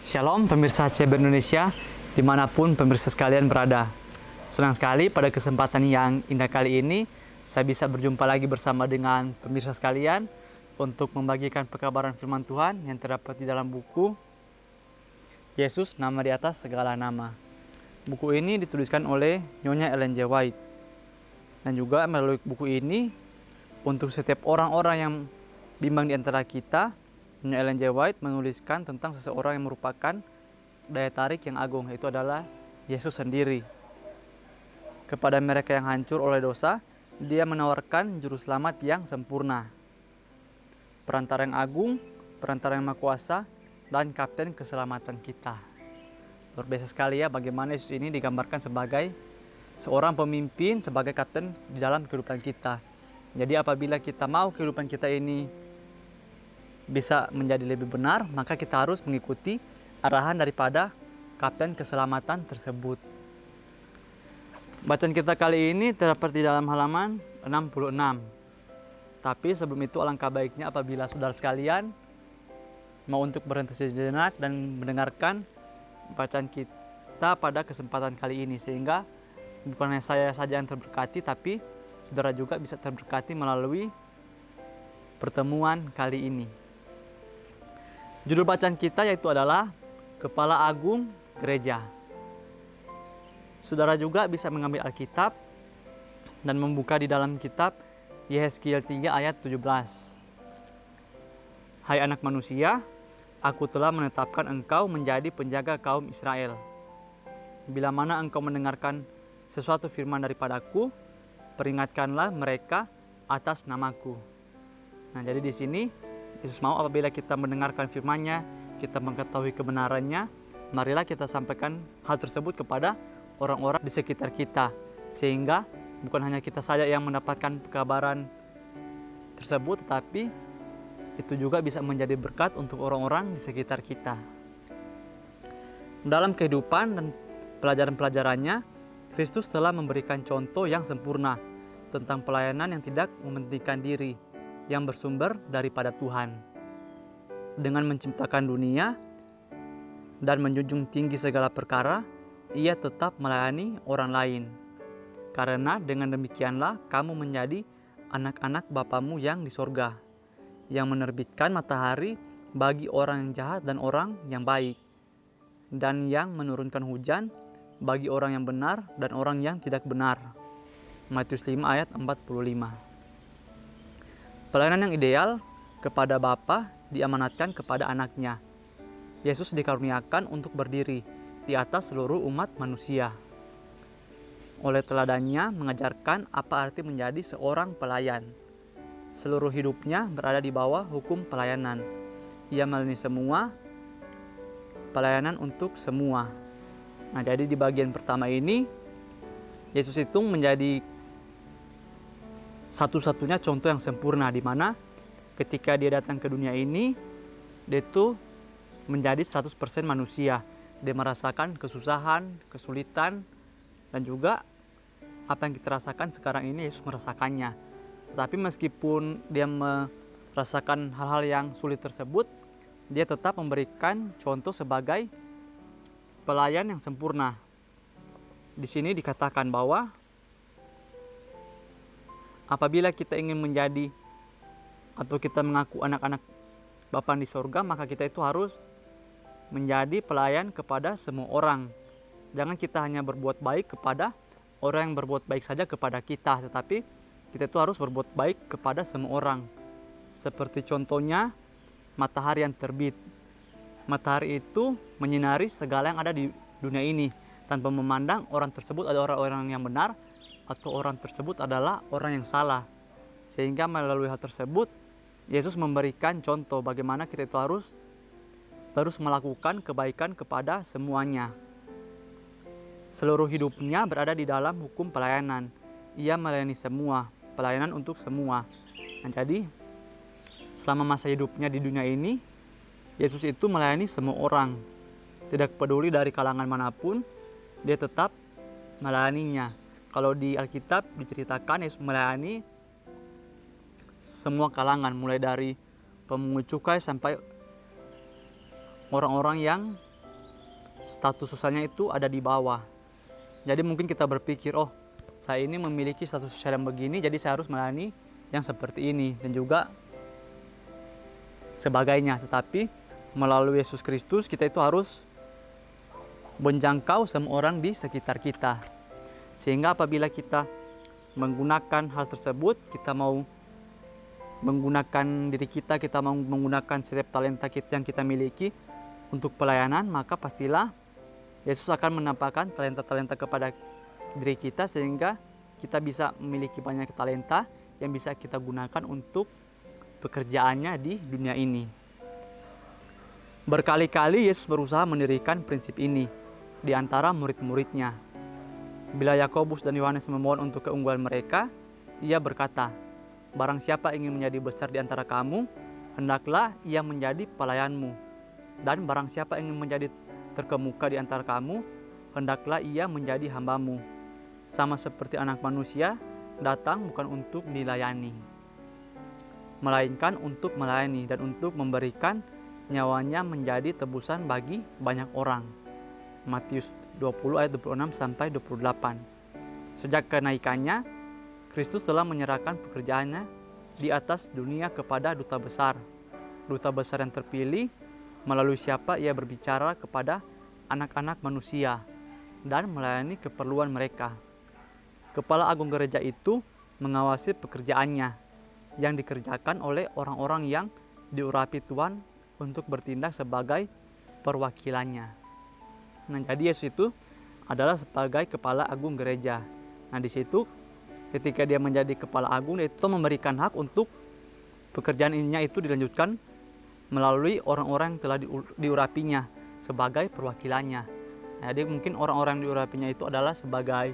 Shalom pemirsa CB Indonesia, dimanapun pemirsa sekalian berada. Senang sekali pada kesempatan yang indah kali ini, saya bisa berjumpa lagi bersama dengan pemirsa sekalian untuk membagikan pekabaran firman Tuhan yang terdapat di dalam buku Yesus, Nama di Atas Segala Nama. Buku ini dituliskan oleh Nyonya Ellen G. White. Dan juga melalui buku ini, untuk setiap orang-orang yang bimbang di antara kita, Nyonya Ellen G. White menuliskan tentang seseorang yang merupakan daya tarik yang agung, yaitu adalah Yesus sendiri. Kepada mereka yang hancur oleh dosa, Dia menawarkan juru selamat yang sempurna, perantara yang agung, perantara yang maha kuasa, dan kapten keselamatan kita. Luar biasa sekali ya bagaimana Yesus ini digambarkan sebagai seorang pemimpin, sebagai kapten di dalam kehidupan kita. Jadi apabila kita mau kehidupan kita ini bisa menjadi lebih benar, maka kita harus mengikuti arahan daripada kapten keselamatan tersebut. Bacaan kita kali ini terdapat di dalam halaman 66. Tapi sebelum itu alangkah baiknya apabila saudara sekalian mau untuk berhenti sejenak dan mendengarkan bacaan kita pada kesempatan kali ini, sehingga bukan hanya saya saja yang terberkati, tapi saudara juga bisa terberkati melalui pertemuan kali ini. Judul bacaan kita yaitu adalah Kepala Agung Gereja. Saudara juga bisa mengambil Alkitab dan membuka di dalam kitab Yehezkiel 3 ayat 17. Hai anak manusia, aku telah menetapkan engkau menjadi penjaga kaum Israel. Bila mana engkau mendengarkan sesuatu firman daripadaku, peringatkanlah mereka atas namaku. Nah, jadi di sini Yesus mau apabila kita mendengarkan firman-Nya, kita mengetahui kebenarannya, marilah kita sampaikan hal tersebut kepada orang-orang di sekitar kita. Sehingga bukan hanya kita saja yang mendapatkan kabaran tersebut, tetapi itu juga bisa menjadi berkat untuk orang-orang di sekitar kita. Dalam kehidupan dan pelajaran-pelajarannya, Kristus telah memberikan contoh yang sempurna tentang pelayanan yang tidak mementingkan diri, yang bersumber daripada Tuhan. Dengan menciptakan dunia dan menjunjung tinggi segala perkara, Ia tetap melayani orang lain. Karena dengan demikianlah kamu menjadi anak-anak Bapamu yang di sorga, yang menerbitkan matahari bagi orang yang jahat dan orang yang baik, dan yang menurunkan hujan bagi orang yang benar dan orang yang tidak benar. Matius 5 ayat 45. Pelayanan yang ideal kepada Bapa diamanatkan kepada anaknya. Yesus dikaruniakan untuk berdiri di atas seluruh umat manusia. Oleh teladannya mengajarkan apa arti menjadi seorang pelayan. Seluruh hidupnya berada di bawah hukum pelayanan. Ia melayani semua, pelayanan untuk semua. Nah, jadi di bagian pertama ini Yesus itu menjadi satu-satunya contoh yang sempurna, di mana ketika dia datang ke dunia ini, dia itu menjadi 100% manusia. Dia merasakan kesusahan, kesulitan, dan juga apa yang kita rasakan sekarang ini Yesus merasakannya. Tapi meskipun dia merasakan hal-hal yang sulit tersebut, dia tetap memberikan contoh sebagai pelayan yang sempurna. Di sini dikatakan bahwa apabila kita ingin menjadi atau kita mengaku anak-anak Bapa di sorga, maka kita itu harus menjadi pelayan kepada semua orang. Jangan kita hanya berbuat baik kepada orang yang berbuat baik saja kepada kita, tetapi kita itu harus berbuat baik kepada semua orang. Seperti contohnya matahari yang terbit. Matahari itu menyinari segala yang ada di dunia ini tanpa memandang orang tersebut adalah orang-orang yang benar atau orang tersebut adalah orang yang salah. Sehingga melalui hal tersebut Yesus memberikan contoh bagaimana kita itu harus melakukan kebaikan kepada semuanya. Seluruh hidupnya berada di dalam hukum pelayanan. Ia melayani semua, pelayanan untuk semua. Nah, jadi selama masa hidupnya di dunia ini, Yesus itu melayani semua orang. Tidak peduli dari kalangan manapun, dia tetap melayaninya. Kalau di Alkitab diceritakan Yesus melayani semua kalangan, mulai dari pemungut cukai sampai orang-orang yang status sosialnya itu ada di bawah. Jadi mungkin kita berpikir, oh saya ini memiliki status sosial yang begini, jadi saya harus melayani yang seperti ini dan juga sebagainya. Tetapi melalui Yesus Kristus kita itu harus menjangkau semua orang di sekitar kita. Sehingga apabila kita menggunakan hal tersebut, kita mau menggunakan diri kita, kita mau menggunakan setiap talenta kita yang kita miliki untuk pelayanan, maka pastilah Yesus akan menampakkan talenta-talenta kepada diri kita sehingga kita bisa memiliki banyak talenta yang bisa kita gunakan untuk pekerjaannya di dunia ini. Berkali-kali Yesus berusaha mendirikan prinsip ini di antara murid-muridnya. Bila Yakobus dan Yohanes memohon untuk keunggulan mereka, ia berkata, "Barang siapa ingin menjadi besar di antara kamu, hendaklah ia menjadi pelayanmu. Dan barang siapa ingin menjadi terkemuka di antara kamu, hendaklah ia menjadi hambamu. Sama seperti Anak Manusia, datang bukan untuk dilayani, melainkan untuk melayani dan untuk memberikan nyawanya menjadi tebusan bagi banyak orang." Matius 20 ayat 26 sampai 28. Sejak kenaikannya, Kristus telah menyerahkan pekerjaannya di atas dunia kepada duta besar yang terpilih, melalui siapa ia berbicara kepada anak-anak manusia dan melayani keperluan mereka. Kepala Agung Gereja itu mengawasi pekerjaannya yang dikerjakan oleh orang-orang yang diurapi Tuhan untuk bertindak sebagai perwakilannya. Nah, jadi Yesus itu adalah sebagai kepala agung gereja. Nah, di situ ketika dia menjadi kepala agung, dia itu memberikan hak untuk pekerjaannya itu dilanjutkan melalui orang-orang yang telah diurapinya sebagai perwakilannya. Nah, jadi mungkin orang-orang yang diurapinya itu adalah sebagai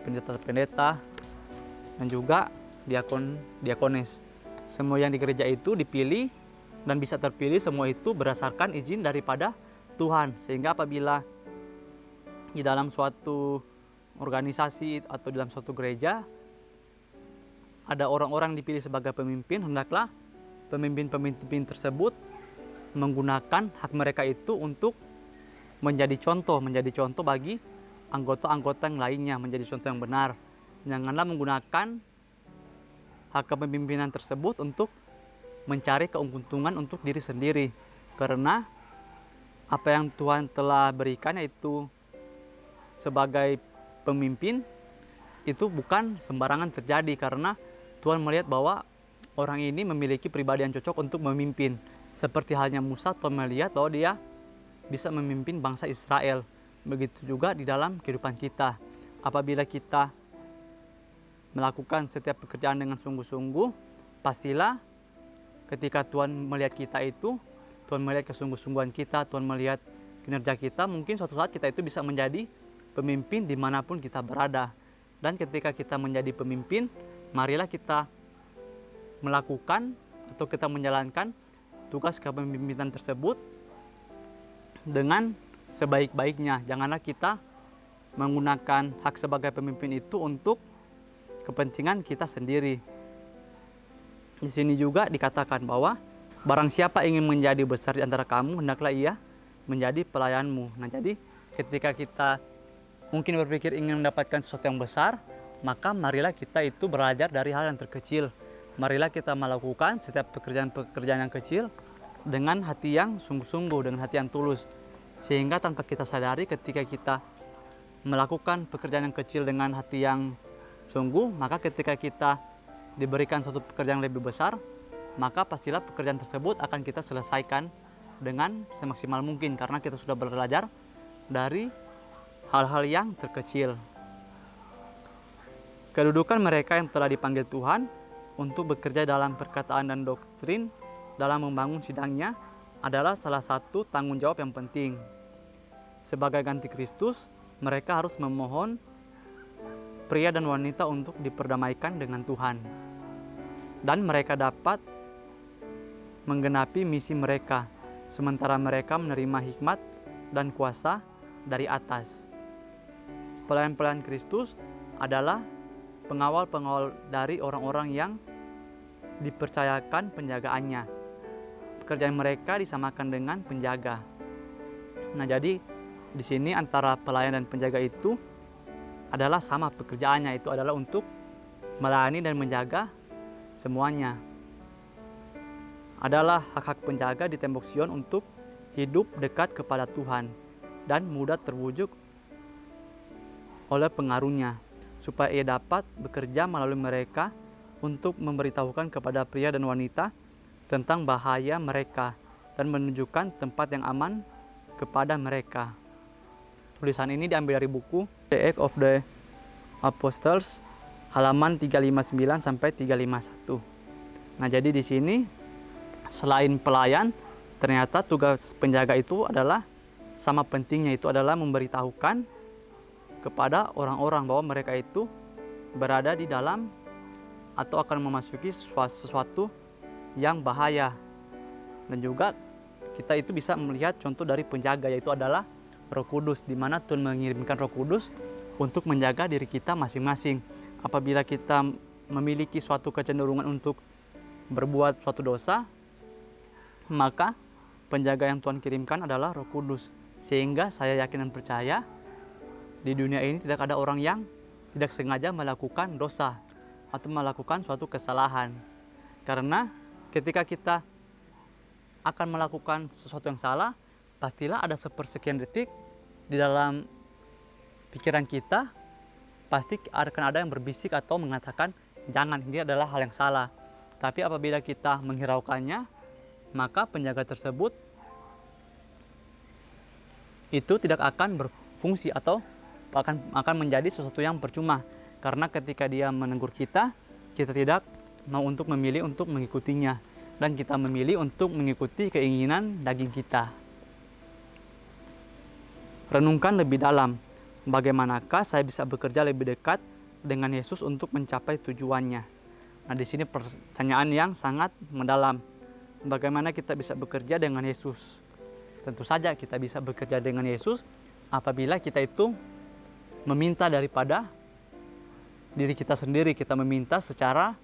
pendeta-pendeta dan juga diakones. Semua yang di gereja itu dipilih dan bisa terpilih, semua itu berdasarkan izin daripada Tuhan. Sehingga apabila di dalam suatu organisasi atau dalam suatu gereja ada orang-orang dipilih sebagai pemimpin, hendaklah pemimpin-pemimpin tersebut menggunakan hak mereka itu untuk menjadi contoh bagi anggota-anggota yang lainnya, menjadi contoh yang benar. Janganlah menggunakan hak kepemimpinan tersebut untuk mencari keuntungan untuk diri sendiri, karena apa yang Tuhan telah berikan yaitu sebagai pemimpin itu bukan sembarangan terjadi, karena Tuhan melihat bahwa orang ini memiliki pribadi yang cocok untuk memimpin. Seperti halnya Musa, Tuhan melihat bahwa dia bisa memimpin bangsa Israel. Begitu juga di dalam kehidupan kita. Apabila kita melakukan setiap pekerjaan dengan sungguh-sungguh, pastilah ketika Tuhan melihat kita itu, Tuhan melihat kesungguh-sungguhan kita, Tuhan melihat kinerja kita, mungkin suatu saat kita itu bisa menjadi pemimpin dimanapun kita berada. Dan ketika kita menjadi pemimpin, marilah kita melakukan atau kita menjalankan tugas kepemimpinan tersebut dengan sebaik-baiknya. Janganlah kita menggunakan hak sebagai pemimpin itu untuk kepentingan kita sendiri. Di sini juga dikatakan bahwa barang siapa ingin menjadi besar di antara kamu, hendaklah ia menjadi pelayanmu. Nah, jadi ketika kita mungkin berpikir ingin mendapatkan sesuatu yang besar, maka marilah kita itu belajar dari hal yang terkecil. Marilah kita melakukan setiap pekerjaan-pekerjaan yang kecil dengan hati yang sungguh-sungguh, dengan hati yang tulus. Sehingga tanpa kita sadari, ketika kita melakukan pekerjaan yang kecil dengan hati yang sungguh, maka ketika kita diberikan suatu pekerjaan yang lebih besar, maka pastilah pekerjaan tersebut akan kita selesaikan dengan semaksimal mungkin, karena kita sudah belajar dari hal-hal yang terkecil. Kedudukan mereka yang telah dipanggil Tuhan untuk bekerja dalam perkataan dan doktrin dalam membangun sidangnya adalah salah satu tanggung jawab yang penting. Sebagai ganti Kristus, mereka harus memohon pria dan wanita untuk diperdamaikan dengan Tuhan. Dan mereka dapat menggenapi misi mereka, sementara mereka menerima hikmat dan kuasa dari atas. Pelayan-pelayan Kristus adalah pengawal-pengawal dari orang-orang yang dipercayakan penjagaannya. Pekerjaan mereka disamakan dengan penjaga. Nah, jadi di sini antara pelayan dan penjaga itu adalah sama pekerjaannya, itu adalah untuk melayani dan menjaga semuanya. Adalah hak-hak penjaga di Tembok Sion untuk hidup dekat kepada Tuhan dan mudah terwujud oleh pengaruhnya, supaya ia dapat bekerja melalui mereka untuk memberitahukan kepada pria dan wanita tentang bahaya mereka dan menunjukkan tempat yang aman kepada mereka. Tulisan ini diambil dari buku The Acts of the Apostles halaman 359 sampai 351. Nah, jadi di sini selain pelayan, ternyata tugas penjaga itu adalah sama pentingnya, itu adalah memberitahukan kepada orang-orang bahwa mereka itu berada di dalam atau akan memasuki sesuatu yang bahaya. Dan juga kita itu bisa melihat contoh dari penjaga, yaitu adalah Roh Kudus, di mana Tuhan mengirimkan Roh Kudus untuk menjaga diri kita masing-masing. Apabila kita memiliki suatu kecenderungan untuk berbuat suatu dosa, maka penjaga yang Tuhan kirimkan adalah Roh Kudus. Sehingga saya yakin dan percaya di dunia ini tidak ada orang yang tidak sengaja melakukan dosa atau melakukan suatu kesalahan. Karena ketika kita akan melakukan sesuatu yang salah, pastilah ada sepersekian detik di dalam pikiran kita pasti akan ada yang berbisik atau mengatakan jangan, ini adalah hal yang salah. Tapi apabila kita menghiraukannya, maka penjaga tersebut itu tidak akan berfungsi atau akan menjadi sesuatu yang percuma. Karena ketika dia menegur kita, kita tidak mau untuk memilih untuk mengikutinya, dan kita memilih untuk mengikuti keinginan daging kita. Renungkan lebih dalam, bagaimanakah saya bisa bekerja lebih dekat dengan Yesus untuk mencapai tujuannya. Nah, di sini pertanyaan yang sangat mendalam. Bagaimana kita bisa bekerja dengan Yesus? Tentu saja kita bisa bekerja dengan Yesus apabila kita itu meminta daripada diri kita sendiri. Kita meminta secara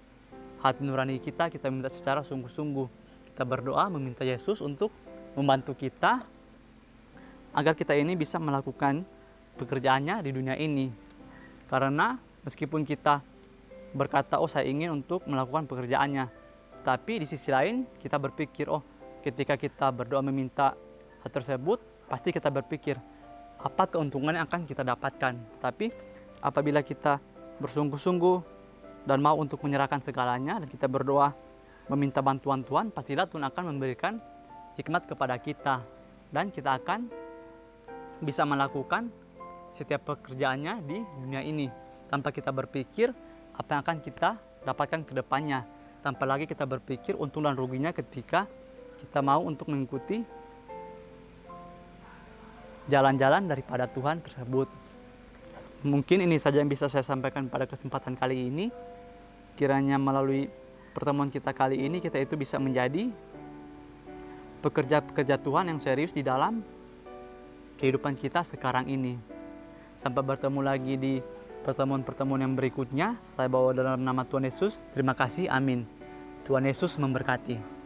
hati nurani kita minta secara sungguh-sungguh. Kita berdoa meminta Yesus untuk membantu kita agar kita ini bisa melakukan pekerjaannya di dunia ini. Karena meskipun kita berkata, oh saya ingin untuk melakukan pekerjaannya, tapi di sisi lain kita berpikir, oh ketika kita berdoa meminta hal tersebut, pasti kita berpikir apa keuntungan yang akan kita dapatkan. Tapi apabila kita bersungguh-sungguh dan mau untuk menyerahkan segalanya, dan kita berdoa meminta bantuan Tuhan, pastilah Tuhan akan memberikan hikmat kepada kita, dan kita akan bisa melakukan setiap pekerjaannya di dunia ini tanpa kita berpikir apa yang akan kita dapatkan ke depannya, tanpa lagi kita berpikir untung dan ruginya ketika kita mau untuk mengikuti jalan-jalan daripada Tuhan tersebut. Mungkin ini saja yang bisa saya sampaikan pada kesempatan kali ini. Kiranya melalui pertemuan kita kali ini, kita itu bisa menjadi pekerja-pekerja Tuhan yang serius di dalam kehidupan kita sekarang ini. Sampai bertemu lagi di pertemuan-pertemuan yang berikutnya. Saya bawa dalam nama Tuhan Yesus. Terima kasih. Amin. Tuhan Yesus memberkati.